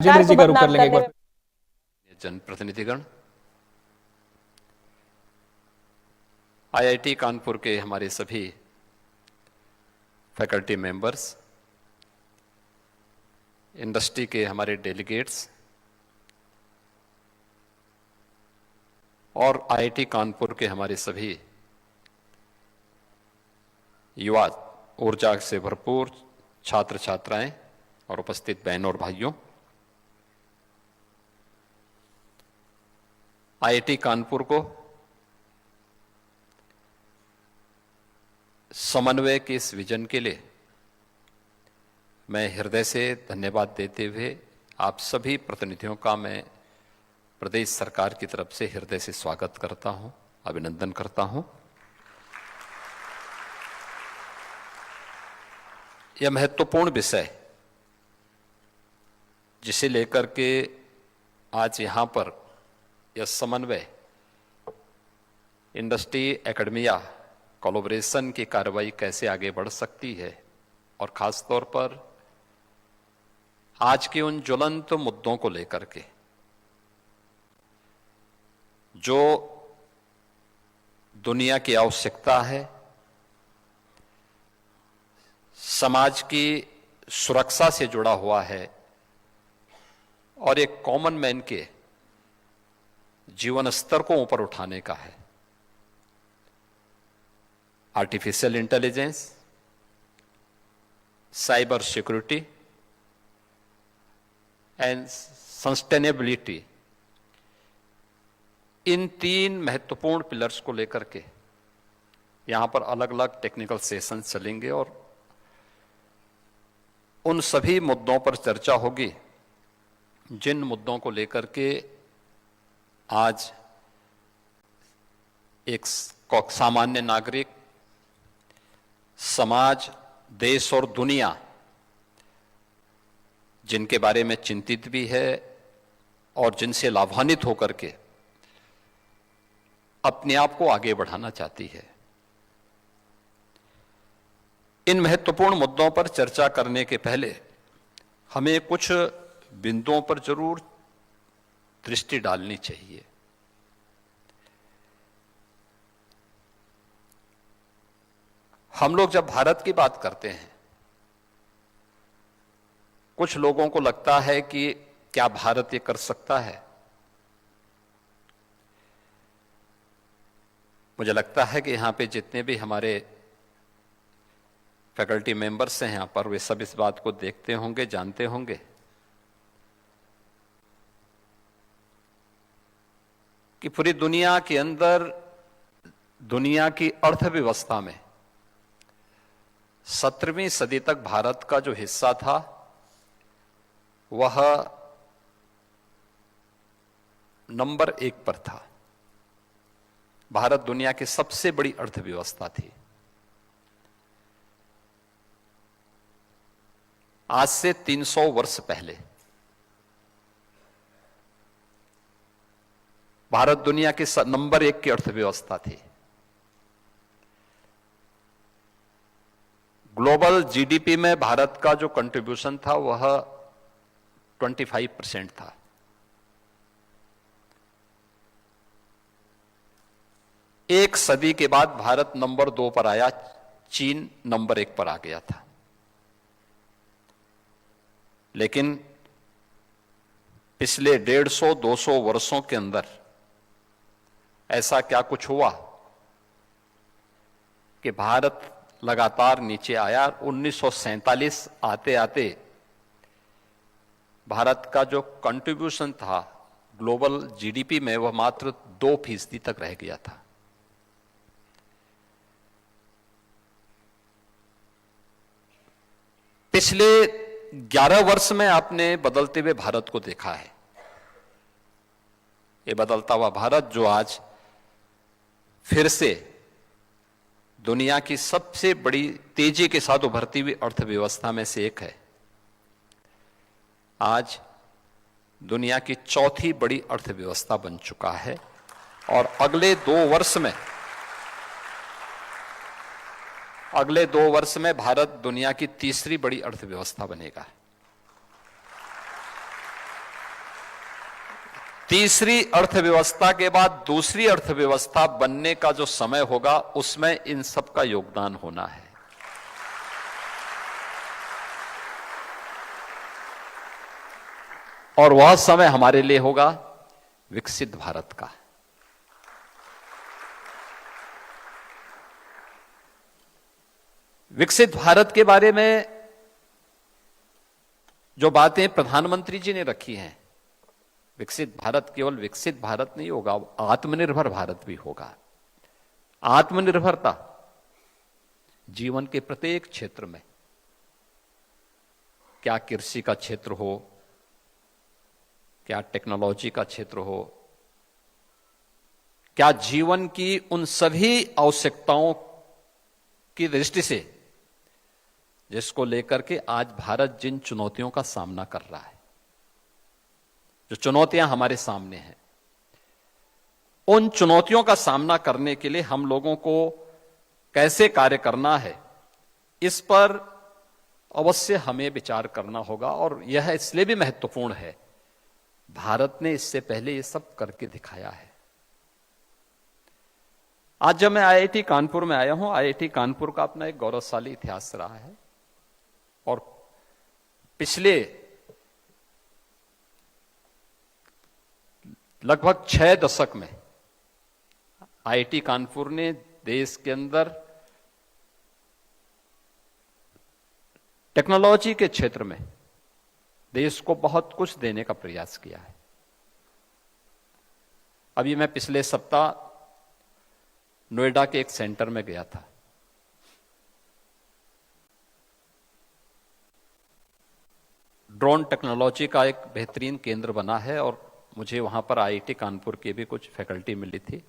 राजेंद्र जी का रुख कर लेंगे एक करने बार। में जनप्रतिनिधिगण, आईआईटी कानपुर के हमारे सभी फैकल्टी मेंबर्स, इंडस्ट्री के हमारे डेलीगेट्स और आईआईटी कानपुर के हमारे सभी युवा, ऊर्जा से भरपूर छात्र छात्राएं और उपस्थित बहनों और भाइयों, आईआईटी कानपुर को समन्वय के इस विजन के लिए मैं हृदय से धन्यवाद देते हुए आप सभी प्रतिनिधियों का मैं प्रदेश सरकार की तरफ से हृदय से स्वागत करता हूं, अभिनंदन करता हूं। यह महत्वपूर्ण विषय जिसे लेकर के आज यहां पर यह समन्वय, इंडस्ट्री एकेडमिया कोलैबोरेशन की कार्रवाई कैसे आगे बढ़ सकती है और खास तौर पर आज के उन ज्वलंत मुद्दों को लेकर के जो दुनिया की आवश्यकता है, समाज की सुरक्षा से जुड़ा हुआ है और एक कॉमन मैन के जीवन स्तर को ऊपर उठाने का है। Artificial intelligence, cyber security and sustainability, इन तीन महत्वपूर्ण पिलर्स को लेकर के यहां पर अलग अलग टेक्निकल सेशन चलेंगे और उन सभी मुद्दों पर चर्चा होगी जिन मुद्दों को लेकर के आज एक सामान्य नागरिक, समाज, देश और दुनिया जिनके बारे में चिंतित भी है और जिनसे लाभान्वित होकर के अपने आप को आगे बढ़ाना चाहती है। इन महत्वपूर्ण मुद्दों पर चर्चा करने के पहले हमें कुछ बिंदुओं पर जरूर दृष्टि डालनी चाहिए। हम लोग जब भारत की बात करते हैं, कुछ लोगों को लगता है कि क्या भारत ये कर सकता है। मुझे लगता है कि यहां पे जितने भी हमारे फैकल्टी मेंबर्स हैं यहां पर, वे सब इस बात को देखते होंगे, जानते होंगे कि पूरी दुनिया के अंदर, दुनिया की अर्थव्यवस्था में 17वीं सदी तक भारत का जो हिस्सा था वह नंबर 1 पर था। भारत दुनिया की सबसे बड़ी अर्थव्यवस्था थी। आज से 300 वर्ष पहले भारत दुनिया की नंबर 1 की अर्थव्यवस्था थी। ग्लोबल जीडीपी में भारत का जो कंट्रीब्यूशन था वह 25% था। एक सदी के बाद भारत नंबर 2 पर आया, चीन नंबर 1 पर आ गया था। लेकिन पिछले 150-200 वर्षों के अंदर ऐसा क्या कुछ हुआ कि भारत लगातार नीचे आया। 1947 आते आते भारत का जो कंट्रीब्यूशन था ग्लोबल जीडीपी में वह मात्र 2% तक रह गया था। पिछले 11 वर्ष में आपने बदलते हुए भारत को देखा है। ये बदलता हुआ भारत जो आज फिर से दुनिया की सबसे बड़ी तेजी के साथ उभरती हुई अर्थव्यवस्था में से एक है। आज दुनिया की चौथी बड़ी अर्थव्यवस्था बन चुका है और अगले 2 वर्ष में भारत दुनिया की तीसरी बड़ी अर्थव्यवस्था बनेगा। तीसरी अर्थव्यवस्था के बाद दूसरी अर्थव्यवस्था बनने का जो समय होगा, उसमें इन सब का योगदान होना है। और वह समय हमारे लिए होगा विकसित भारत का। विकसित भारत के बारे में जो बातें प्रधानमंत्री जी ने रखी हैं, विकसित भारत केवल विकसित भारत नहीं होगा, आत्मनिर्भर भारत भी होगा। आत्मनिर्भरता जीवन के प्रत्येक क्षेत्र में, क्या कृषि का क्षेत्र हो, क्या टेक्नोलॉजी का क्षेत्र हो, क्या जीवन की उन सभी आवश्यकताओं की दृष्टि से जिसको लेकर के आज भारत जिन चुनौतियों का सामना कर रहा है, जो चुनौतियां हमारे सामने हैं, उन चुनौतियों का सामना करने के लिए हम लोगों को कैसे कार्य करना है, इस पर अवश्य हमें विचार करना होगा। और यह इसलिए भी महत्वपूर्ण है, भारत ने इससे पहले ये सब करके दिखाया है। आज जब मैं आईआईटी कानपुर में आया हूं, आईआईटी कानपुर का अपना एक गौरवशाली इतिहास रहा है और पिछले लगभग 6 दशक में आईआईटी कानपुर ने देश के अंदर टेक्नोलॉजी के क्षेत्र में देश को बहुत कुछ देने का प्रयास किया है। अभी मैं पिछले सप्ताह नोएडा के एक सेंटर में गया था। ड्रोन टेक्नोलॉजी का एक बेहतरीन केंद्र बना है और मुझे वहां पर आईआईटी कानपुर की भी कुछ फैकल्टी मिली थी।